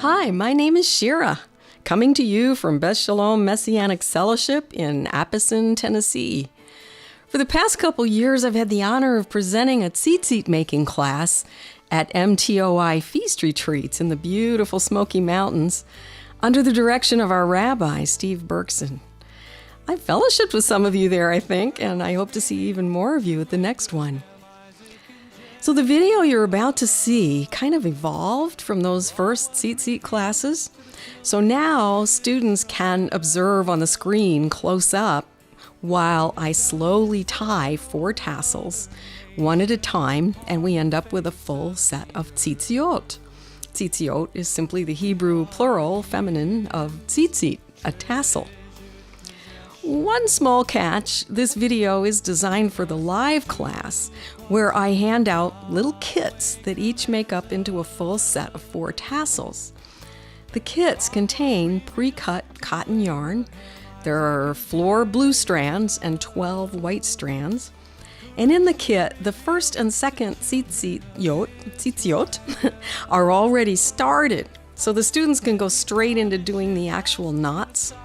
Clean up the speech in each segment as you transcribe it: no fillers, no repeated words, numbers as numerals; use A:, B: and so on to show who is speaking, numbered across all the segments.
A: Hi, my name is Shira, coming to you from Beth Shalom Messianic Fellowship in Appleton, Tennessee. For the past couple years, I've had the honor of presenting a tzitzit making class at MTOI Feast Retreats in the beautiful Smoky Mountains under the direction of our rabbi, Steve Berkson. I've fellowshipped with some of you there, I think, and I hope to see even more of you at the next one. So the video you're about to see kind of evolved from those first tzitzit classes. So now students can observe on the screen close up while I slowly tie 4 tassels, one at a time, and we end up with a full set of Tzitziot. Tzitziot is simply the Hebrew plural feminine of tzitzit, a tassel. One small catch, this video is designed for the live class where I hand out little kits that each make up into a full set of 4 tassels. The kits contain pre-cut cotton yarn. There are 4 blue strands and 12 white strands. And in the kit, the first and second Tzitziyot are already started, so the students can go straight into doing the actual knots.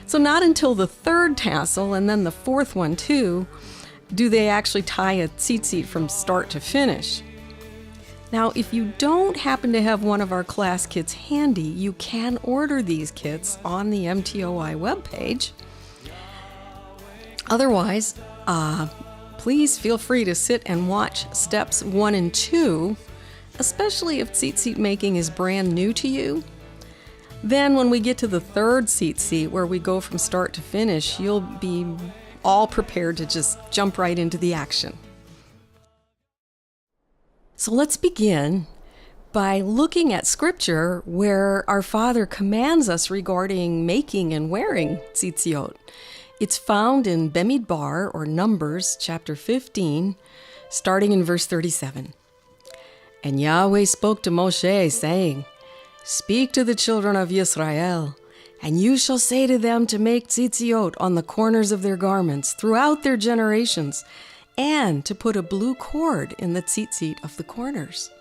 A: So not until the 3rd tassel, and then the 4th one too, do they actually tie a tzitzit from start to finish. Now, if you don't happen to have one of our class kits handy, you can order these kits on the MTOI webpage. Otherwise, please feel free to sit and watch steps 1 and 2, especially if tzitzit making is brand new to you. Then when we get to the 3rd tzitzit, where we go from start to finish, you'll be all prepared to just jump right into the action. So let's begin by looking at scripture where our Father commands us regarding making and wearing tzitziot. It's found in Bemidbar, or Numbers, chapter 15, starting in verse 37. And Yahweh spoke to Moshe, saying, Speak to the children of Israel, and you shall say to them to make tzitziot on the corners of their garments throughout their generations, and to put a blue cord in the tzitzit of the corners.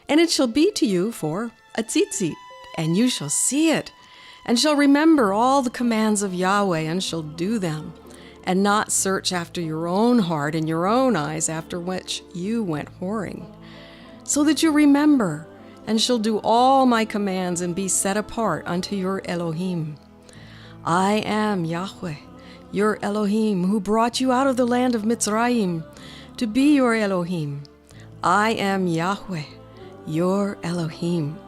A: And it shall be to you for a tzitzit, and you shall see it, and shall remember all the commands of Yahweh, and shall do them, and not search after your own heart and your own eyes, after which you went whoring, so that you remember and shall do all my commands and be set apart unto your Elohim. I am Yahweh, your Elohim, who brought you out of the land of Mitzrayim to be your Elohim. I am Yahweh, your Elohim.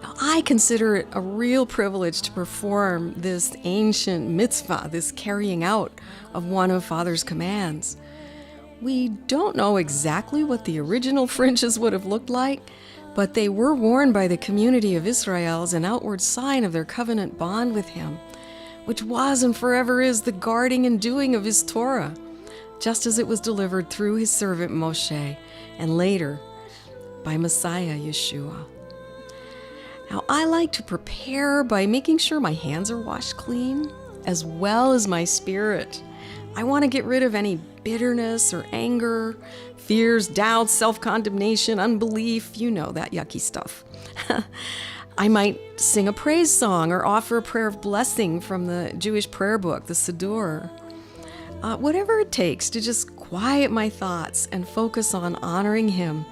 A: Now, I consider it a real privilege to perform this ancient mitzvah, this carrying out of one of Father's commands. We don't know exactly what the original fringes would have looked like, but they were worn by the community of Israel as an outward sign of their covenant bond with Him, which was and forever is the guarding and doing of His Torah, just as it was delivered through His servant Moshe, and later by Messiah Yeshua. Now, I like to prepare by making sure my hands are washed clean, as well as my spirit. I want to get rid of any bitterness or anger, fears, doubts, self-condemnation, unbelief, you know, that yucky stuff. I might sing a praise song or offer a prayer of blessing from the Jewish prayer book, the Siddur. Whatever it takes to just quiet my thoughts and focus on honoring Him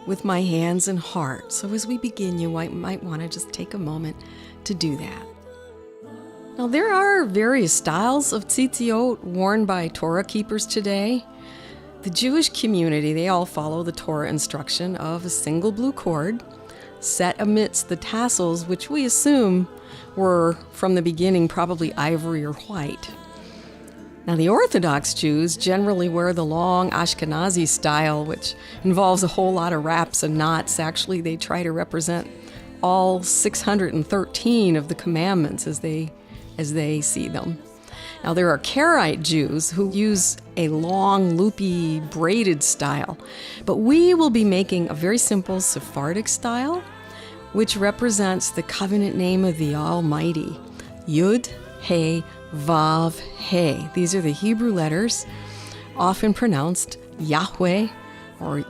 A: with my hands and heart. So as we begin, you might want to just take a moment to do that. Now, there are various styles of tzitziot worn by Torah keepers today. The Jewish community, they all follow the Torah instruction of a single blue cord set amidst the tassels, which we assume were, from the beginning, probably ivory or white. Now, the Orthodox Jews generally wear the long Ashkenazi style, which involves a whole lot of wraps and knots. Actually, they try to represent all 613 of the commandments as they see them. Now, there are Karaite Jews who use a long, loopy, braided style, but we will be making a very simple Sephardic style, which represents the covenant name of the Almighty, Yud, He, Vav, He. These are the Hebrew letters, often pronounced Yahweh or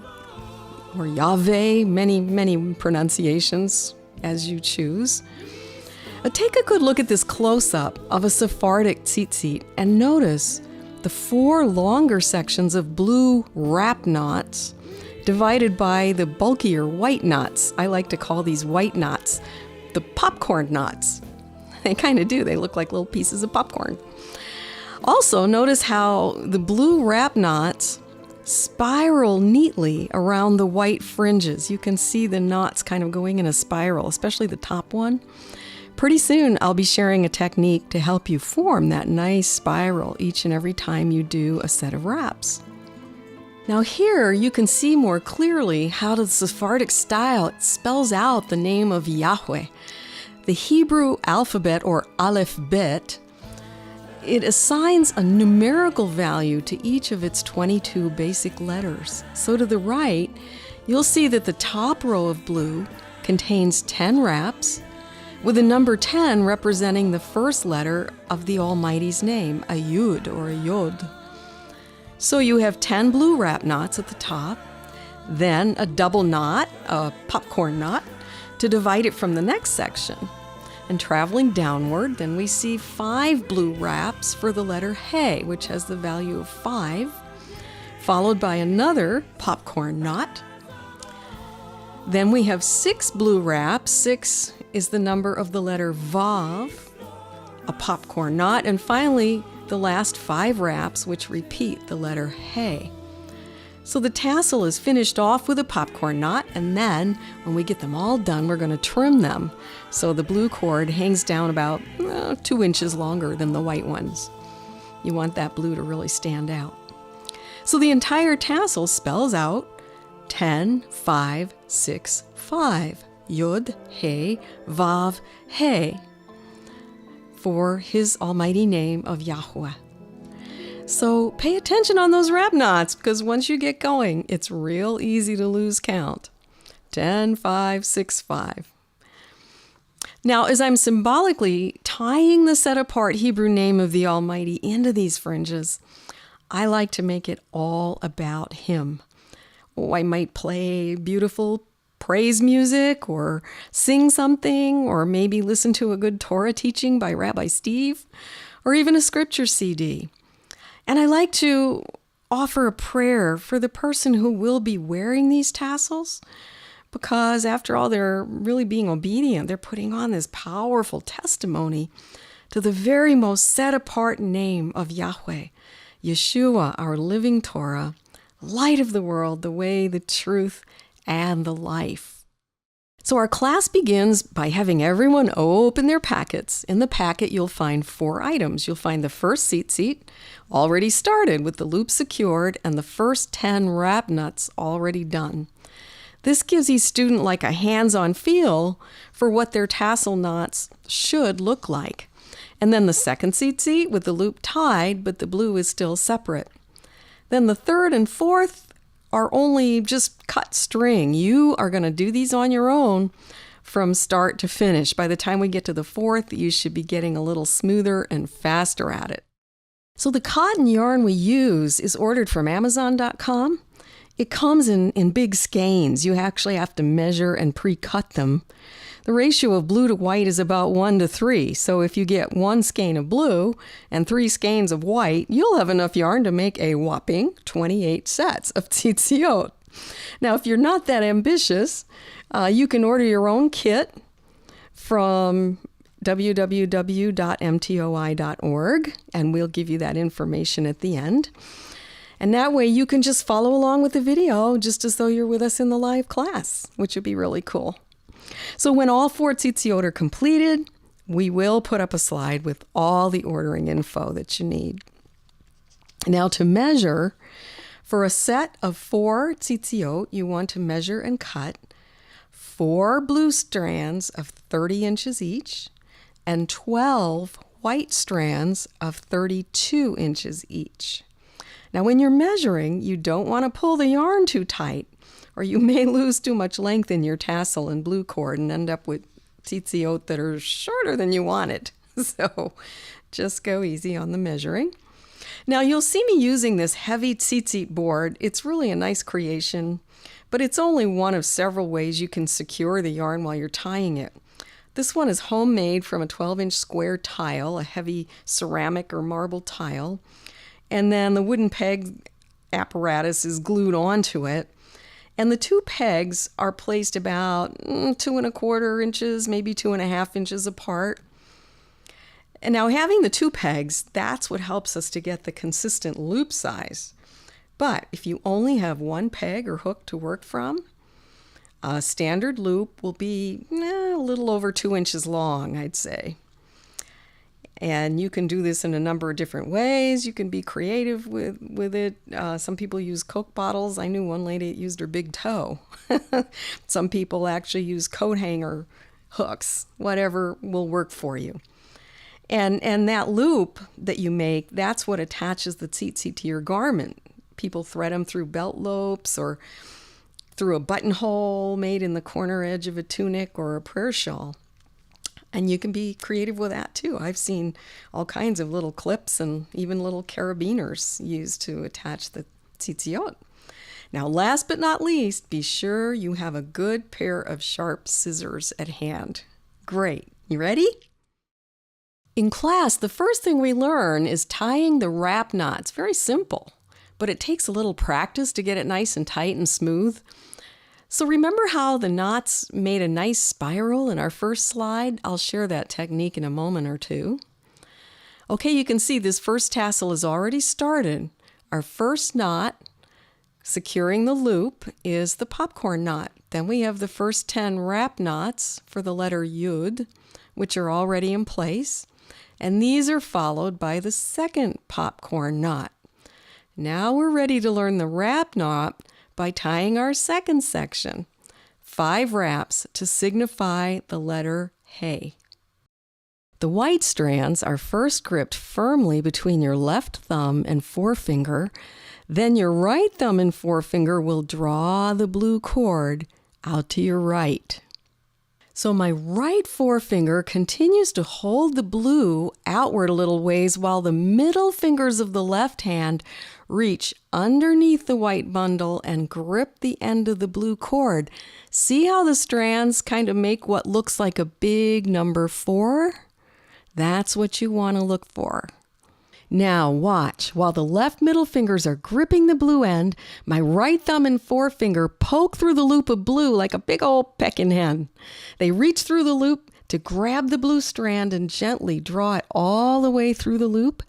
A: or Yahweh, many pronunciations as you choose. Take a good look at this close-up of a Sephardic tzitzit and notice the 4 longer sections of blue wrap knots divided by the bulkier white knots. I like to call these white knots the popcorn knots. They kind of do. They look like little pieces of popcorn. Also, notice how the blue wrap knots spiral neatly around the white fringes. You can see the knots kind of going in a spiral, especially the top one. Pretty soon, I'll be sharing a technique to help you form that nice spiral each and every time you do a set of wraps. Now here, you can see more clearly how the Sephardic style spells out the name of Yahweh. The Hebrew alphabet, or Aleph Bet, it assigns a numerical value to each of its 22 basic letters. So to the right, you'll see that the top row of blue contains 10 wraps, with the number 10 representing the first letter of the Almighty's name, a Yud or a Yod. So you have 10 blue wrap knots at the top, then a double knot, a popcorn knot, to divide it from the next section. And traveling downward, then we see 5 blue wraps for the letter He, which has the value of 5, followed by another popcorn knot. Then we have 6 blue wraps. 6 is the number of the letter Vav, a popcorn knot, and finally the last 5 wraps, which repeat the letter He. So the tassel is finished off with a popcorn knot, and then when we get them all done, we're going to trim them. So the blue cord hangs down about 2 inches longer than the white ones. You want that blue to really stand out. So the entire tassel spells out 10, 5, 6, 5. Yud, He, Vav, He, for His almighty name of Yahweh. So pay attention on those wrap knots, because once you get going, it's real easy to lose count. 10, 5, 6, 5. Now, as I'm symbolically tying the set-apart Hebrew name of the Almighty into these fringes, I like to make it all about Him. Oh, I might play beautiful praise music or sing something, or maybe listen to a good Torah teaching by Rabbi Steve, or even a scripture CD. And I like to offer a prayer for the person who will be wearing these tassels, because after all, they're really being obedient. They're putting on this powerful testimony to the very most set-apart name of Yahweh, Yeshua, our living Torah, light of the world, the way, the truth, and the life. So our class begins by having everyone open their packets. In the packet, you'll find 4 items. You'll find the first tzitzit, already started with the loop secured, and the first 10 wrap nuts already done. This gives each student like a hands-on feel for what their tassel knots should look like. And then the second tzitzit with the loop tied, but the blue is still separate. Then the third and fourth are only just cut string. You are going to do these on your own from start to finish. By the time we get to the fourth, you should be getting a little smoother and faster at it. So the cotton yarn we use is ordered from Amazon.com. It comes in big skeins. You actually have to measure and pre-cut them. The ratio of blue to white is about 1 to 3. So if you get 1 skein of blue and 3 skeins of white, you'll have enough yarn to make a whopping 28 sets of TziTziot. Now, if you're not that ambitious, you can order your own kit from www.mtoi.org, and we'll give you that information at the end. And that way you can just follow along with the video just as though you're with us in the live class, which would be really cool. So when all 4 TziTziot are completed, we will put up a slide with all the ordering info that you need. Now to measure, for a set of 4 TziTziot, you want to measure and cut 4 blue strands of 30 inches each and 12 white strands of 32 inches each. Now when you're measuring, you don't want to pull the yarn too tight, or you may lose too much length in your tassel and blue cord and end up with TziTziot that are shorter than you wanted. So just go easy on the measuring. Now you'll see me using this heavy tzitzit board. It's really a nice creation but it's only one of several ways you can secure the yarn while you're tying it. This one is homemade from a 12-inch square tile, a heavy ceramic or marble tile, and then the wooden peg apparatus is glued onto it. And the two pegs are placed about 2¼ inches, maybe 2½ inches apart. And now having the two pegs, that's what helps us to get the consistent loop size. But if you only have one peg or hook to work from, a standard loop will be a little over 2 inches long, I'd say. And you can do this in a number of different ways. You can be creative with it. Some people use Coke bottles. I knew one lady that used her big toe. Some people actually use coat hanger hooks. Whatever will work for you. And that loop that you make, that's what attaches the tzitzit to your garment. People thread them through belt loops or through a buttonhole made in the corner edge of a tunic or a prayer shawl. And you can be creative with that too. I've seen all kinds of little clips and even little carabiners used to attach the TziTziot. Now, last but not least, be sure you have a good pair of sharp scissors at hand. Great. You ready? In class, the first thing we learn is tying the wrap knot. It's very simple, but it takes a little practice to get it nice and tight and smooth. So remember how the knots made a nice spiral in our first slide? I'll share that technique in a moment or two. Okay, you can see this first tassel is already started. Our first knot, securing the loop, is the popcorn knot. Then we have the first 10 wrap knots for the letter Yud, which are already in place. And these are followed by the second popcorn knot. Now we're ready to learn the wrap knot by tying our second section, 5 wraps to signify the letter Hey. The white strands are first gripped firmly between your left thumb and forefinger, then your right thumb and forefinger will draw the blue cord out to your right. So my right forefinger continues to hold the blue outward a little ways while the middle fingers of the left hand reach underneath the white bundle and grip the end of the blue cord. See how the strands kind of make what looks like a big number 4? That's what you want to look for. Now watch, while the left middle fingers are gripping the blue end, my right thumb and forefinger poke through the loop of blue like a big old pecking hen. They reach through the loop to grab the blue strand and gently draw it all the way through the loop.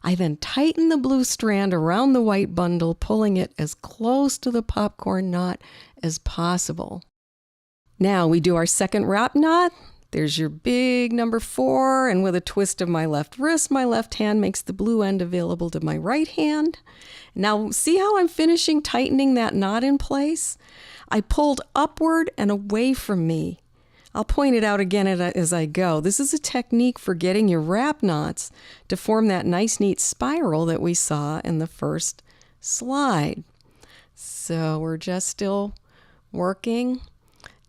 A: I then tighten the blue strand around the white bundle, pulling it as close to the popcorn knot as possible. Now we do our second wrap knot. There's your big number 4, and with a twist of my left wrist, my left hand makes the blue end available to my right hand. Now, see how I'm finishing tightening that knot in place? I pulled upward and away from me. I'll point it out again as I go. This is a technique for getting your wrap knots to form that nice, neat spiral that we saw in the first slide. So we're just still working.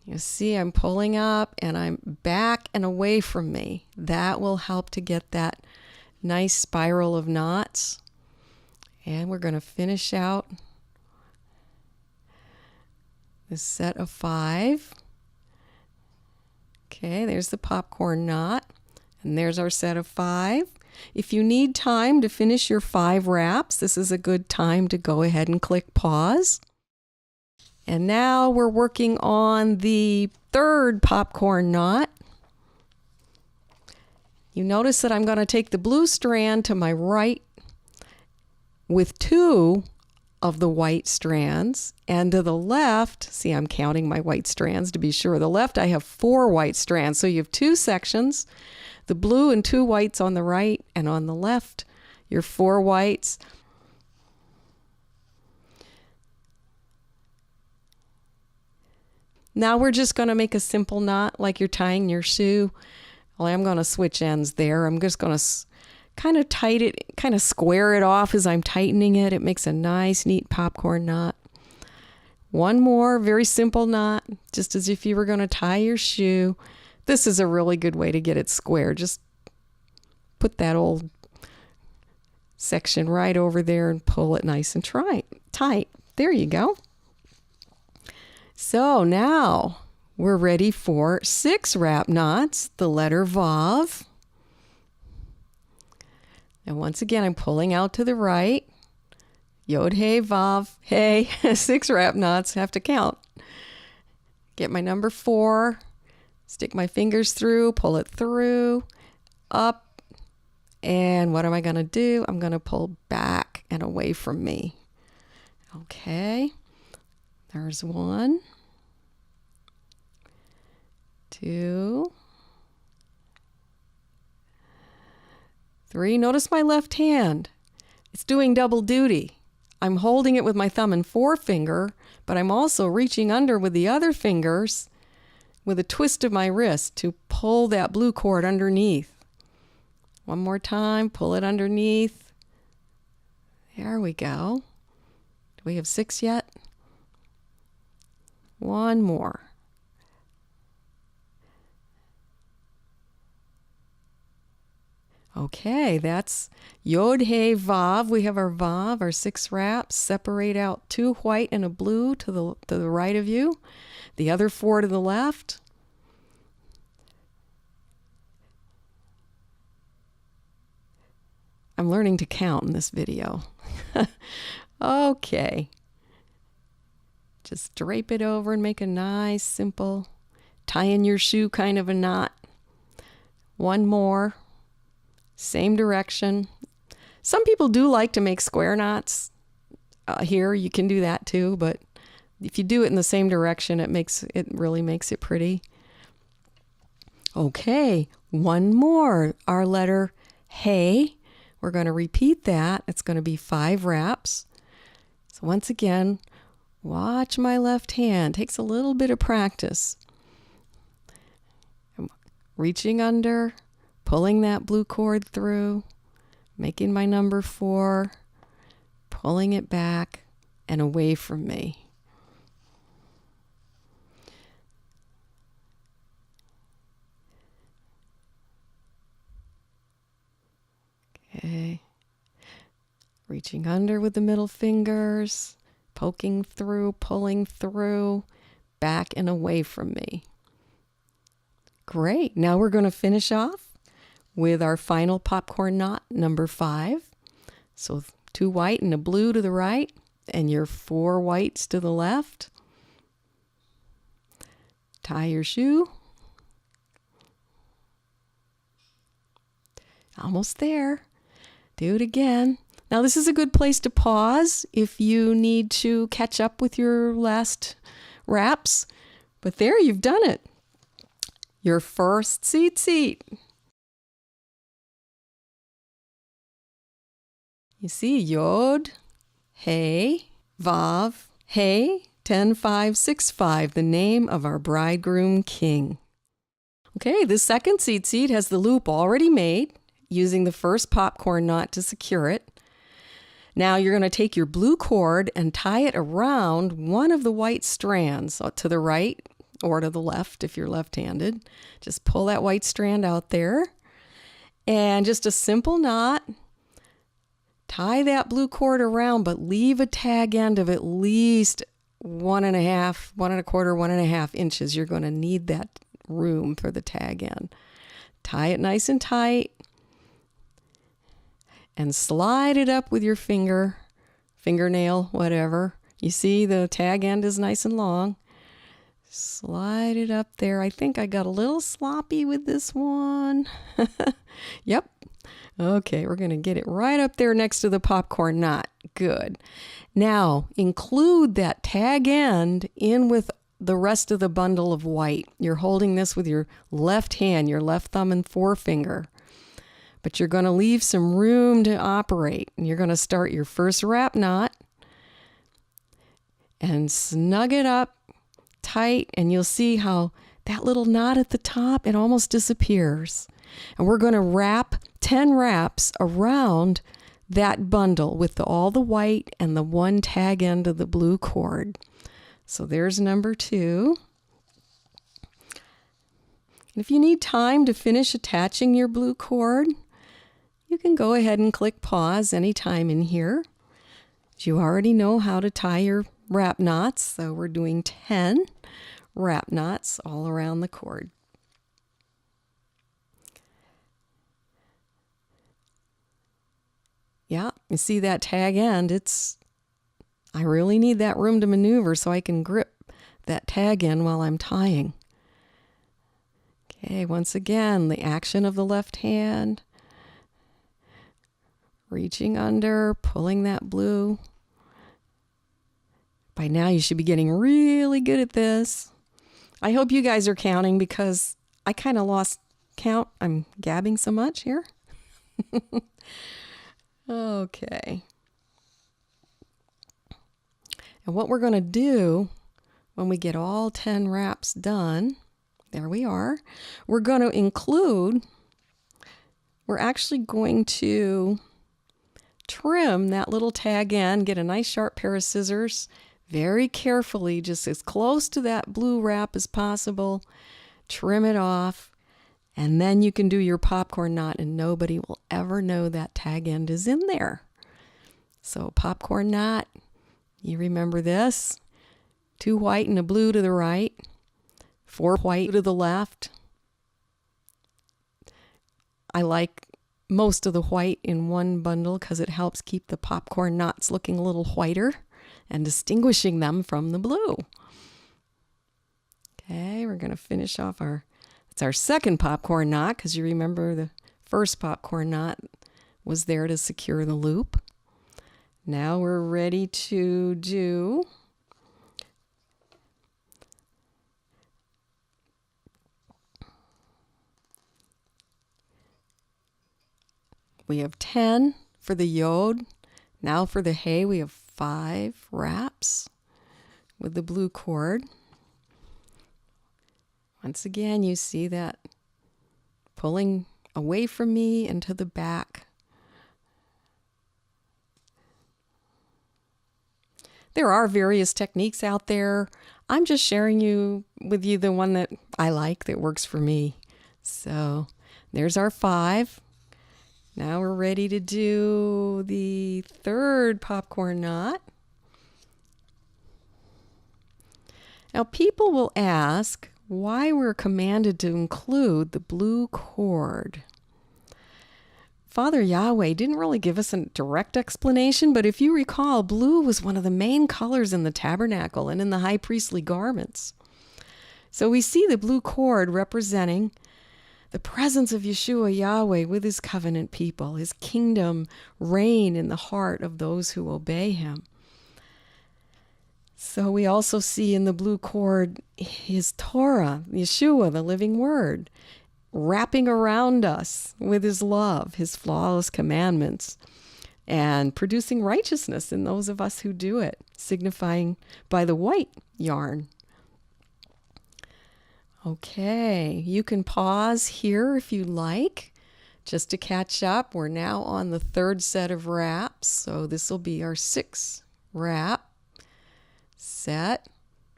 A: You see, I'm pulling up and I'm back and away from me. That will help to get that nice spiral of knots. And we're going to finish out this set of 5. Okay, there's the popcorn knot. And there's our set of 5. If you need time to finish your 5 wraps, this is a good time to go ahead and click pause. And now we're working on the third popcorn knot. You notice that I'm going to take the blue strand to my right with 2 of the white strands, and to the left, see, I'm counting my white strands to be sure. The left, I have 4 white strands. So you have 2 sections, the blue and 2 whites on the right, and on the left, your 4 whites. Now we're just going to make a simple knot like you're tying your shoe. Well, I'm going to switch ends there. I'm just going to kind of kind of square it off as I'm tightening it. It makes a nice, neat popcorn knot. One more very simple knot, just as if you were going to tie your shoe. This is a really good way to get it square. Just put that old section right over there and pull it nice and tight. There you go. So now we're ready for 6 wrap knots, the letter Vav. And once again, I'm pulling out to the right. Yod, hey, Vav, hey. 6 wrap knots, have to count. Get my number 4, stick my fingers through, pull it through, up. And what am I going to do? I'm going to pull back and away from me. Okay. There's 1, 2, 3. Notice my left hand. It's doing double duty. I'm holding it with my thumb and forefinger, but I'm also reaching under with the other fingers with a twist of my wrist to pull that blue cord underneath. One more time, pull it underneath. There we go. Do we have 6 yet? 1 more. Okay, that's Yod, Hey, Vav. We have our Vav, our 6 wraps. Separate out 2 white and a blue to the right of you. The other 4 to the left. I'm learning to count in this video. Okay. Just drape it over and make a nice, simple, tie in your shoe kind of a knot. 1 more. Same direction. Some people do like to make square knots. Here, you can do that too, but if you do it in the same direction, it really makes it pretty. Okay, 1 more. Our letter Hey. We're going to repeat that. It's going to be 5 wraps. So once again, watch my left hand. Takes a little bit of practice. I'm reaching under, pulling that blue cord through, making my number 4, pulling it back and away from me. Okay. Reaching under with the middle fingers, poking through, pulling through, back and away from me. Great. Now we're going to finish off with our final popcorn knot, number 5. So 2 white and a blue to the right, and your 4 whites to the left. Tie your shoe. Almost there. Do it again. Now this is a good place to pause if you need to catch up with your last wraps. But there, you've done it. Your first TziTziot. You see, Yod, Hey, Vav, Hey, 10, 5, 6, 5, the name of our bridegroom king. Okay, this second TziTziot has the loop already made, using the first popcorn knot to secure it. Now you're going to take your blue cord and tie it around one of the white strands, to the right or to the left if you're left-handed. Just pull that white strand out there. And just a simple knot. Tie that blue cord around, but leave a tag end of at least 1.5, 1.25, 1.5 inches. You're going to need that room for the tag end. Tie it nice and tight. And slide it up with your fingernail, whatever. You see the tag end is nice and long. Slide it up there. I think I got a little sloppy with this one. Yep. Okay, we're going to get it right up there next to the popcorn knot. Good. Now, include that tag end in with the rest of the bundle of white. You're holding this with your left hand, your left thumb and forefinger. But you're going to leave some room to operate. And you're going to start your first wrap knot and snug it up tight. And you'll see how that little knot at the top, it almost disappears. And we're going to wrap 10 wraps around that bundle with all the white and the 1 tag end of the blue cord. So there's number 2. And if you need time to finish attaching your blue cord, you can go ahead and click pause anytime in here. You already know how to tie your wrap knots, so we're doing 10 wrap knots all around the cord. Yeah, you see that tag end, I really need that room to maneuver so I can grip that tag end while I'm tying. Okay, once again, the action of the left hand, reaching under, pulling that blue. By now you should be getting really good at this. I hope you guys are counting because I kind of lost count. I'm gabbing so much here. Okay. And what we're going to do when we get all 10 wraps done, there we are, we're actually going to trim that little tag end, get a nice sharp pair of scissors, very carefully, just as close to that blue wrap as possible, trim it off, and then you can do your popcorn knot and nobody will ever know that tag end is in there. So popcorn knot, you remember this, 2 white and a blue to the right, 4 white to the left. I like most of the white in one bundle because it helps keep the popcorn knots looking a little whiter and distinguishing them from the blue. Okay, we're going to finish off it's our second popcorn knot because you remember the first popcorn knot was there to secure the loop. Now we're ready to do we have 10 for the yod. Now for the hay, we have 5 wraps with the blue cord. Once again, you see that pulling away from me and to the back. There are various techniques out there. I'm just sharing with you the one that I like, that works for me. So there's our 5. Now we're ready to do the third popcorn knot. Now people will ask why we're commanded to include the blue cord. Father Yahweh didn't really give us a direct explanation, but if you recall, blue was one of the main colors in the tabernacle and in the high priestly garments. So we see the blue cord representing the presence of Yeshua Yahweh with his covenant people, his kingdom reign in the heart of those who obey him. So we also see in the blue cord his Torah, Yeshua, the living word, wrapping around us with his love, his flawless commandments, and producing righteousness in those of us who do it, signifying by the white yarn. Okay, you can pause here if you like, just to catch up. We're now on the third set of wraps, so this will be our 6th wrap set.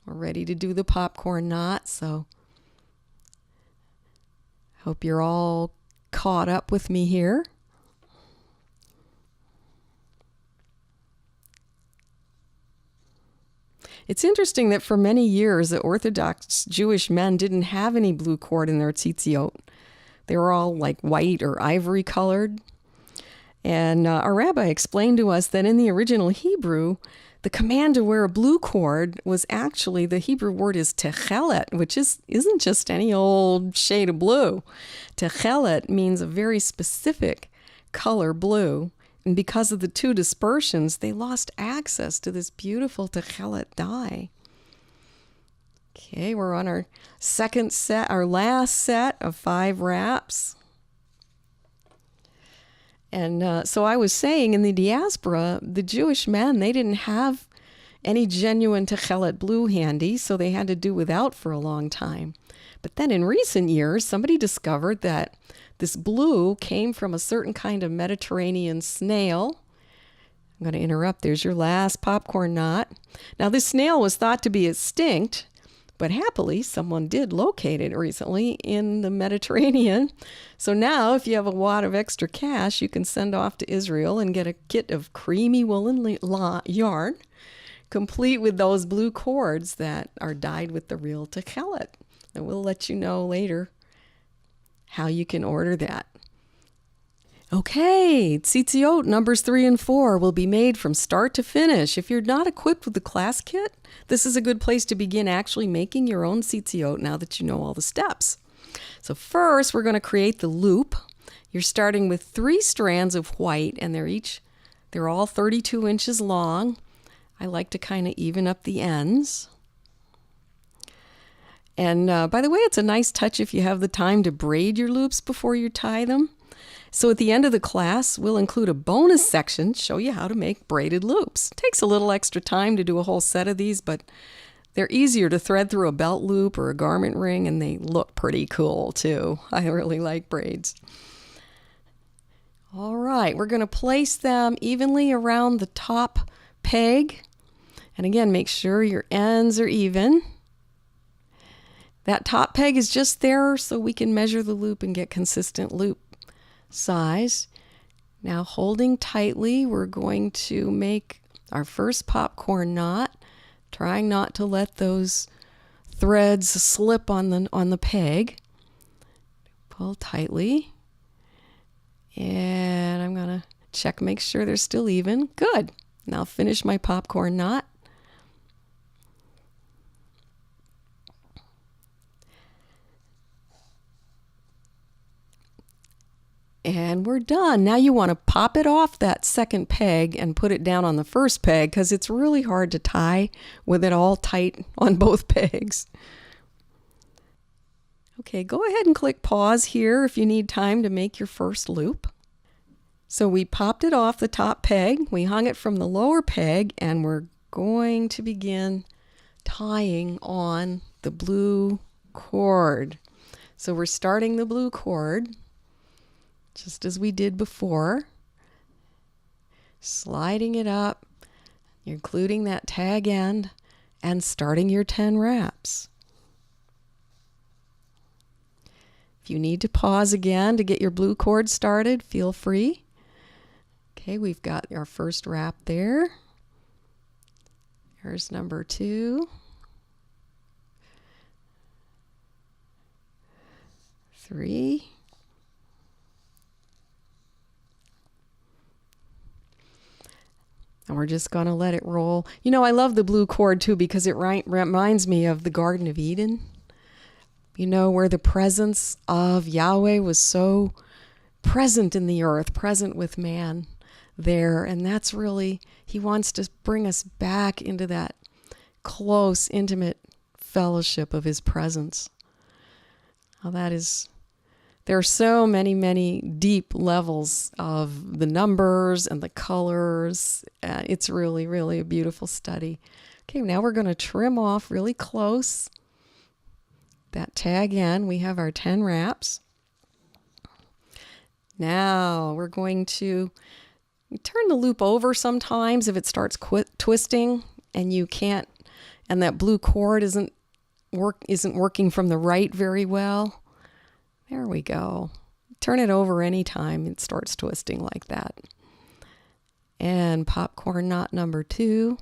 A: We're ready to do the popcorn knot, so hope you're all caught up with me here. It's interesting that for many years, the Orthodox Jewish men didn't have any blue cord in their tzitziot. They were all like white or ivory colored. And our rabbi explained to us that in the original Hebrew, the command to wear a blue cord was actually, the Hebrew word is techelet, which isn't just any old shade of blue. Techelet means a very specific color blue. And because of the 2 dispersions, they lost access to this beautiful techelet dye. Okay, we're on our second set, our last set of 5 wraps. And so I was saying in the diaspora, the Jewish men, they didn't have any genuine techelet blue handy, so they had to do without for a long time. But then in recent years, somebody discovered that this blue came from a certain kind of Mediterranean snail. I'm going to interrupt. There's your last popcorn knot. Now, this snail was thought to be extinct, But happily, someone did locate it recently in the Mediterranean. So now, if you have a wad of extra cash, you can send off to Israel and get a kit of creamy woolen yarn, complete with those blue cords that are dyed with the real Tzitziyot. And we'll let you know later how you can order that. Okay, TziTziot numbers 3 and 4 will be made from start to finish. If you're not equipped with the class kit, this is a good place to begin actually making your own TziTziot now that you know all the steps. So first, we're going to create the loop. You're starting with 3 strands of white, and they're all 32 inches long. I like to kind of even up the ends. And by the way, it's a nice touch if you have the time to braid your loops before you tie them. So at the end of the class, we'll include a bonus section to show you how to make braided loops. It takes a little extra time to do a whole set of these, but they're easier to thread through a belt loop or a garment ring, and they look pretty cool too. I really like braids. All right, we're going to place them evenly around the top peg. And again, make sure your ends are even. That top peg is just there so we can measure the loop and get consistent loop size. Now, holding tightly, we're going to make our first popcorn knot, trying not to let those threads slip on the peg. Pull tightly. And I'm going to check, make sure they're still even. Good. Now finish my popcorn knot. And we're done. Now you want to pop it off that second peg and put it down on the first peg because it's really hard to tie with it all tight on both pegs. Okay, go ahead and click pause here if you need time to make your first loop. So we popped it off the top peg, we hung it from the lower peg, and we're going to begin tying on the blue cord. So we're starting the blue cord just as we did before, sliding it up, including that tag end, and starting your 10 wraps. If you need to pause again to get your blue cord started, feel free. Okay, we've got our first wrap there. Here's number 2. 3. And we're just going to let it roll. You know, I love the blue cord too because it reminds me of the Garden of Eden. You know, where the presence of Yahweh was so present in the earth, present with man there. And that's really, he wants to bring us back into that close, intimate fellowship of his presence. Well, that is... There are so many, many deep levels of the numbers and the colors. It's really, really a beautiful study. Okay, now we're going to trim off really close that tag end. We have our 10 wraps. Now we're going to turn the loop over sometimes if it starts twisting and you can't, and that blue cord isn't working from the right very well. There we go. Turn it over anytime it starts twisting like that. And popcorn knot number 2.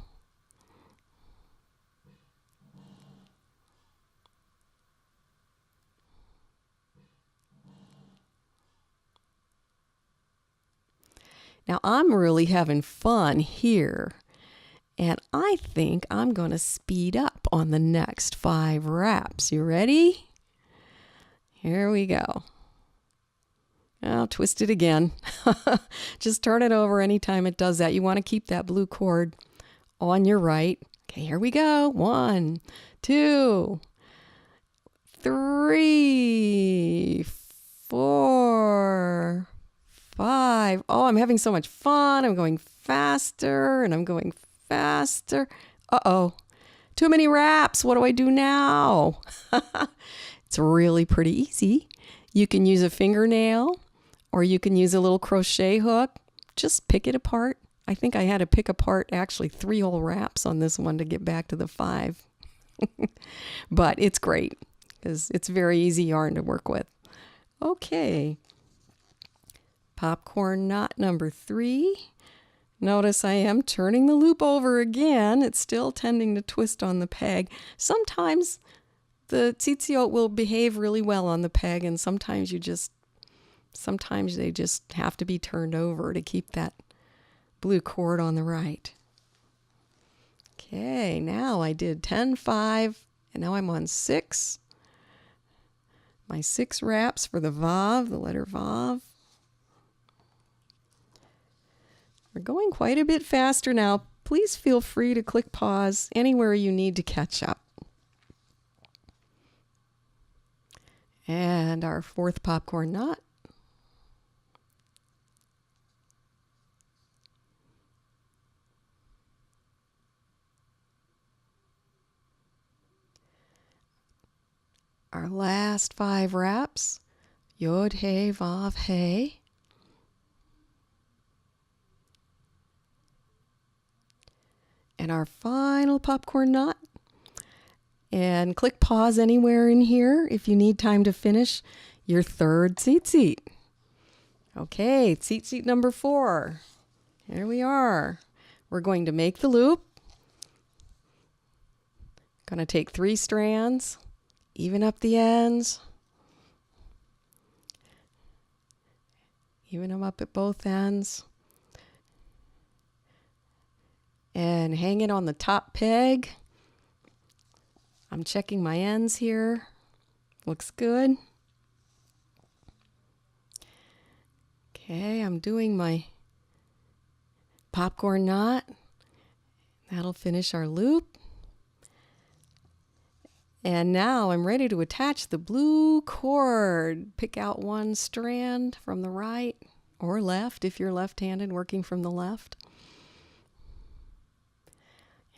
A: Now I'm really having fun here. And I think I'm going to speed up on the next 5 wraps. You ready? Here we go. I'll twist it again. Just turn it over anytime it does that. You want to keep that blue cord on your right. Okay, here we go. 1, 2, 3, 4, 5. Oh, I'm having so much fun. I'm going faster and I'm going faster. Uh-oh. Too many wraps. What do I do now? It's really pretty easy. You can use a fingernail or you can use a little crochet hook. Just pick it apart. I think I had to pick apart actually 3 whole wraps on this one to get back to the 5. But it's great because it's very easy yarn to work with. Okay. Popcorn knot number 3. Notice I am turning the loop over again. It's still tending to twist on the peg. Sometimes the TziTziot will behave really well on the peg, and sometimes they just have to be turned over to keep that blue cord on the right. Okay, now I did 10, 5, and now I'm on 6. My 6 wraps for the Vav, the letter Vav. We're going quite a bit faster now. Please feel free to click pause anywhere you need to catch up. And our 4th popcorn knot. Our last 5 wraps. Yod, He, Vav, He. And our final popcorn knot. And click pause anywhere in here if you need time to finish your 3rd TziTziot. Okay, TziTziot number 4. Here we are. We're going to make the loop. Going to take 3 strands, even up the ends. Even them up at both ends. And hang it on the top peg. I'm checking my ends here. Looks good. Okay, I'm doing my popcorn knot. That'll finish our loop. And now I'm ready to attach the blue cord. Pick out 1 strand from the right or left if you're left-handed working from the left.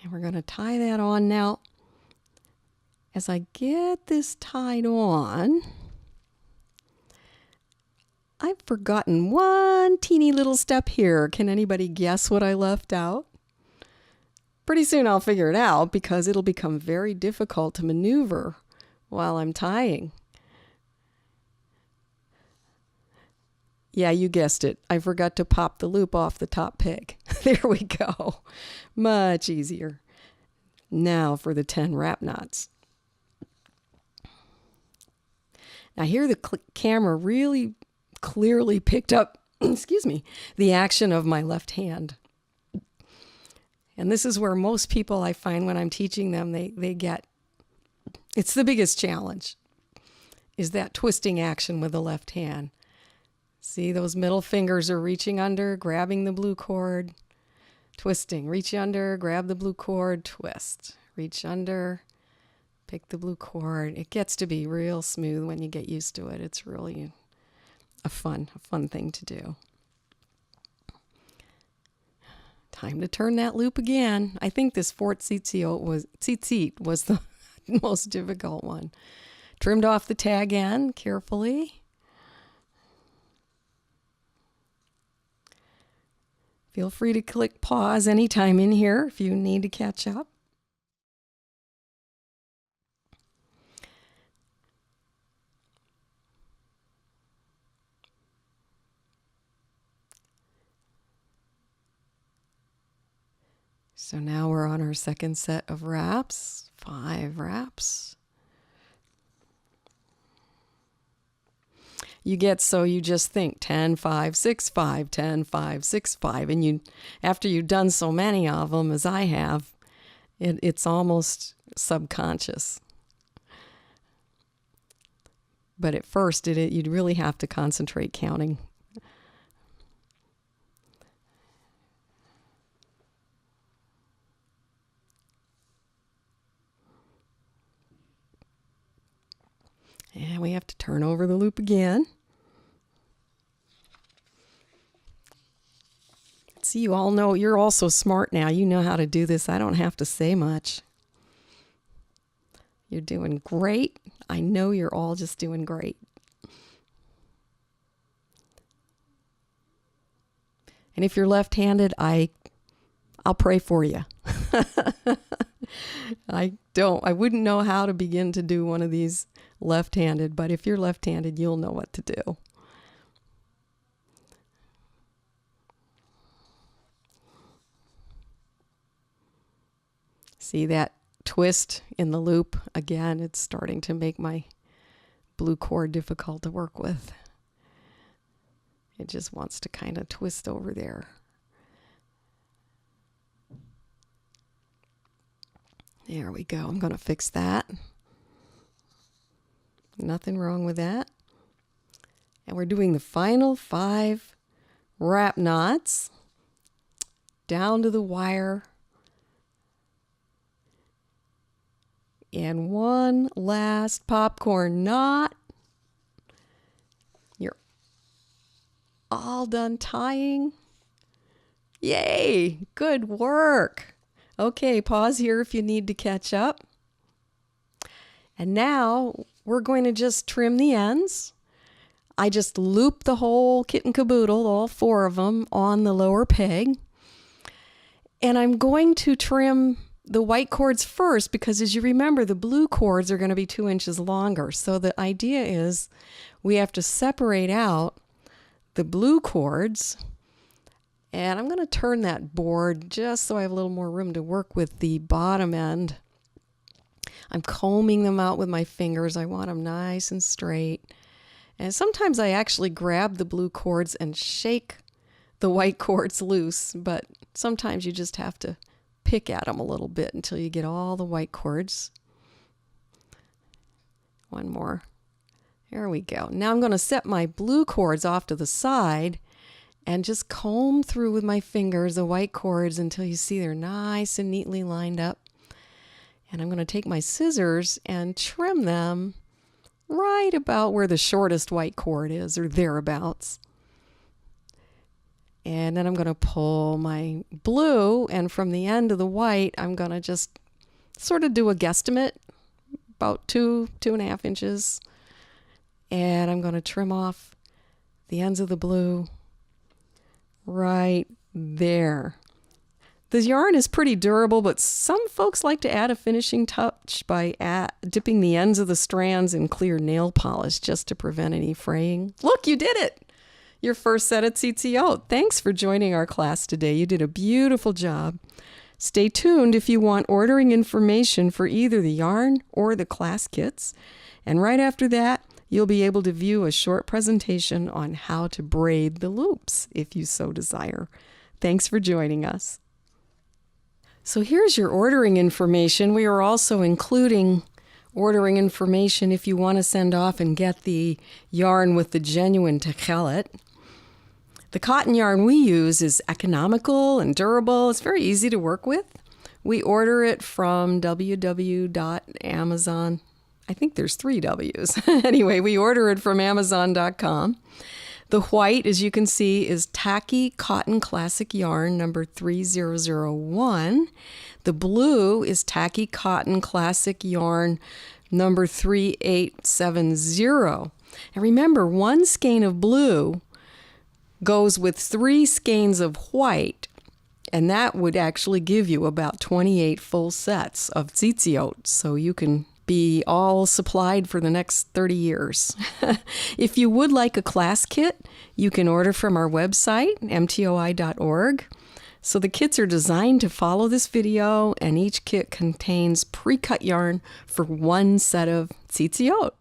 A: And we're going to tie that on now. As I get this tied on, I've forgotten one teeny little step here. Can anybody guess what I left out? Pretty soon I'll figure it out because it'll become very difficult to maneuver while I'm tying. Yeah, you guessed it. I forgot to pop the loop off the top peg. There we go. Much easier. Now for the 10 wrap knots. Now here the camera really clearly picked up, excuse me, the action of my left hand. And this is where most people I find when I'm teaching them, they get, it's the biggest challenge, is that twisting action with the left hand. See, those middle fingers are reaching under, grabbing the blue cord, twisting. Reach under, grab the blue cord, twist. Reach under, pick the blue cord. It gets to be real smooth when you get used to it. It's really a fun thing to do. Time to turn that loop again. I think this 4th TziTziot was the most difficult one. Trimmed off the tag end carefully. Feel free to click pause anytime in here if you need to catch up. So now we're on our 2nd set of wraps, 5 wraps. You just think 10, 5, 6, 5, 10, 5, 6, 5. And after you've done so many of them as I have, it's almost subconscious. But at first, you'd really have to concentrate counting. And we have to turn over the loop again. See, you all know, you're all so smart now. You know how to do this. I don't have to say much. You're doing great. I know you're all just doing great. And if you're left-handed, I'll pray for you. I wouldn't know how to begin to do one of these left-handed, but if you're left-handed, you'll know what to do. See that twist in the loop? Again, it's starting to make my blue cord difficult to work with. It just wants to kind of twist over there. There we go. I'm going to fix that. Nothing wrong with that. And we're doing the final 5 wrap knots down to the wire. And one last popcorn knot. You're all done tying. Yay! Good work. Okay, pause here if you need to catch up. And now we're going to just trim the ends. I just loop the whole kit and caboodle, all 4 of them, on the lower peg. And I'm going to trim the white cords first because, as you remember, the blue cords are going to be 2 inches longer. So the idea is we have to separate out the blue cords. And I'm going to turn that board just so I have a little more room to work with the bottom end. I'm combing them out with my fingers. I want them nice and straight. And sometimes I actually grab the blue cords and shake the white cords loose, but sometimes you just have to pick at them a little bit until you get all the white cords. One more. There we go. Now I'm going to set my blue cords off to the side and just comb through with my fingers the white cords until you see they're nice and neatly lined up. And I'm going to take my scissors and trim them right about where the shortest white cord is, or thereabouts. And then I'm going to pull my blue, and from the end of the white, I'm going to just sort of do a guesstimate, about 2.5 inches. And I'm going to trim off the ends of the blue right there. The yarn is pretty durable, but some folks like to add a finishing touch by dipping the ends of the strands in clear nail polish just to prevent any fraying. Look, you did it! Your first set of TziTziot. Thanks for joining our class today. You did a beautiful job. Stay tuned if you want ordering information for either the yarn or the class kits. And right after that, you'll be able to view a short presentation on how to braid the loops if you so desire. Thanks for joining us. So here's your ordering information. We are also including ordering information if you want to send off and get the yarn with the genuine techelet. The cotton yarn we use is economical and durable. It's very easy to work with. We order it from www.amazon. I think there's 3 W's. Anyway, we order it from Amazon.com. The white, as you can see, is Tacky Cotton Classic Yarn number 3001. The blue is Tacky Cotton Classic Yarn number 3870. And remember, 1 skein of blue goes with 3 skeins of white, and that would actually give you about 28 full sets of TziTziot, so you can be all supplied for the next 30 years. If you would like a class kit, you can order from our website, mtoi.org. So the kits are designed to follow this video, and each kit contains pre-cut yarn for 1 set of TziTziot.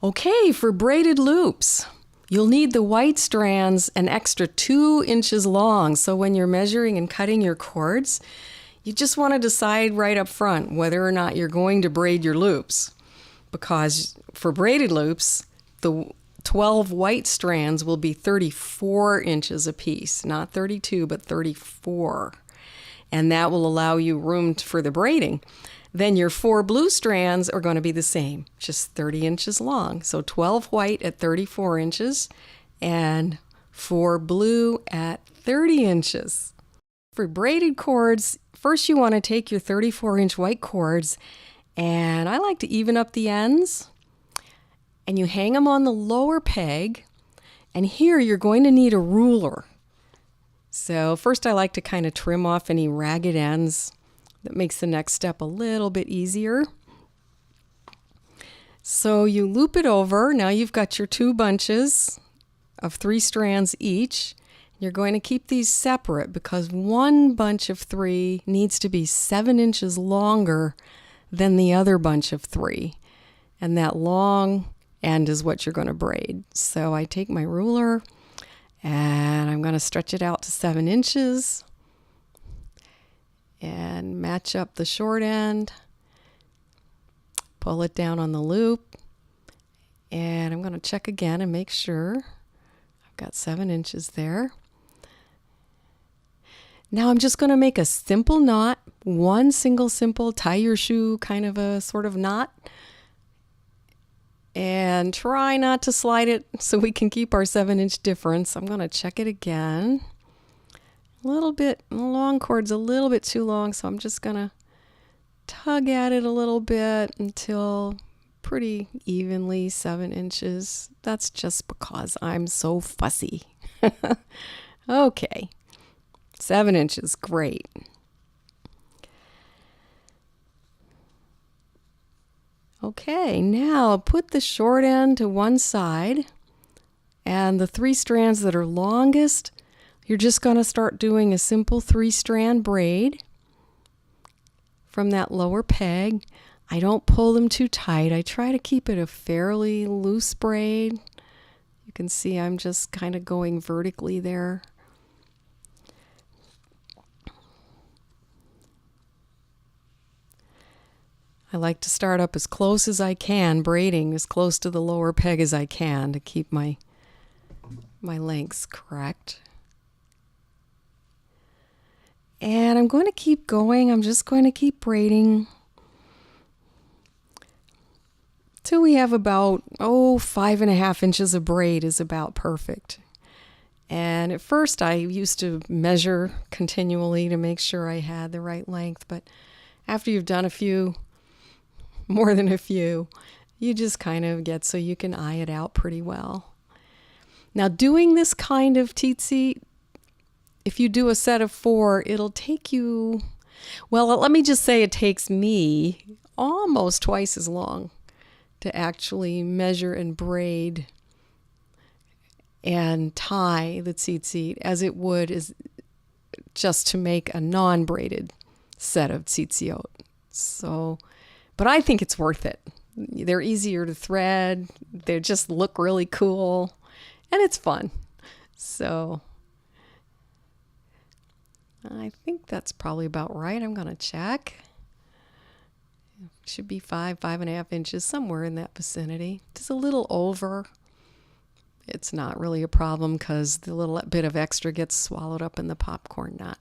A: Okay, for braided loops, you'll need the white strands an extra 2 inches long. So when you're measuring and cutting your cords, you just want to decide right up front whether or not you're going to braid your loops. Because for braided loops, the 12 white strands will be 34 inches a piece, not 32, but 34. And that will allow you room for the braiding. Then your 4 blue strands are going to be the same, just 30 inches long. So 12 white at 34 inches and 4 blue at 30 inches. For braided cords, first you want to take your 34-inch white cords, and I like to even up the ends. and you hang them on the lower peg, and here you're going to need a ruler. So first I like to kind of trim off any ragged ends. That makes the next step a little bit easier. So you loop it over. Now you've got your 2 bunches of 3 strands each. You're going to keep these separate because one bunch of 3 needs to be 7 inches longer than the other bunch of 3. And that long end is what you're going to braid. So I take my ruler and I'm going to stretch it out to 7 inches and match up the short end. Pull it down on the loop, and I'm going to check again and make sure I've got 7 inches there. Now I'm just going to make a simple knot, one single simple tie your shoe kind of a sort of knot, and try not to slide it so we can keep our 7-inch difference. I'm going to check it again. A little bit, the long cord's a little bit too long, so I'm just going to tug at it a little bit until pretty evenly 7 inches. That's just because I'm so fussy. Okay, 7 inches, great. Okay, now put the short end to one side, and the 3 strands that are longest, you're just going to start doing a simple 3-strand braid from that lower peg. I don't pull them too tight. I try to keep it a fairly loose braid. You can see I'm just kind of going vertically there. I like to start up as close as I can, braiding as close to the lower peg as I can to keep my lengths correct. And I'm going to keep going. I'm just going to keep braiding till we have about, 5.5 inches of braid is about perfect. And at first I used to measure continually to make sure I had the right length, but after you've done a few, more than a few, you just kind of get so you can eye it out pretty well. Now doing this kind of TziTziot, if you do a set of 4, it'll take you, well, let me just say it takes me almost twice as long to actually measure and braid and tie the TziTziot as it would is just to make a non-braided set of TziTziot. So, but I think it's worth it. They're easier to thread. They just look really cool, and it's fun. So I think that's probably about right. I'm going to check. Should be 5.5 inches, somewhere in that vicinity. Just a little over. It's not really a problem because the little bit of extra gets swallowed up in the popcorn knot.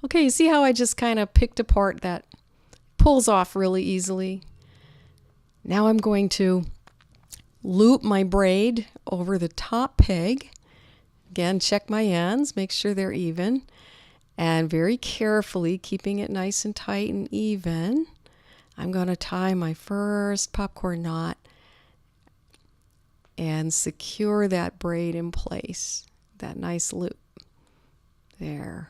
A: Okay, you see how I just kind of picked apart that pulls off really easily? Now I'm going to loop my braid over the top peg. Again, check my ends, make sure they're even. And very carefully, keeping it nice and tight and even, I'm going to tie my first popcorn knot and secure that braid in place, that nice loop there.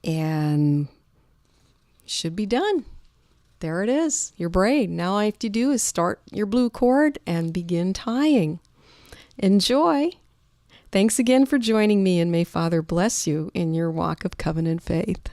A: And should be done. There it is, your braid. Now all you have to do is start your blue cord and begin tying. Enjoy. Thanks again for joining me, and may Father bless you in your walk of covenant faith.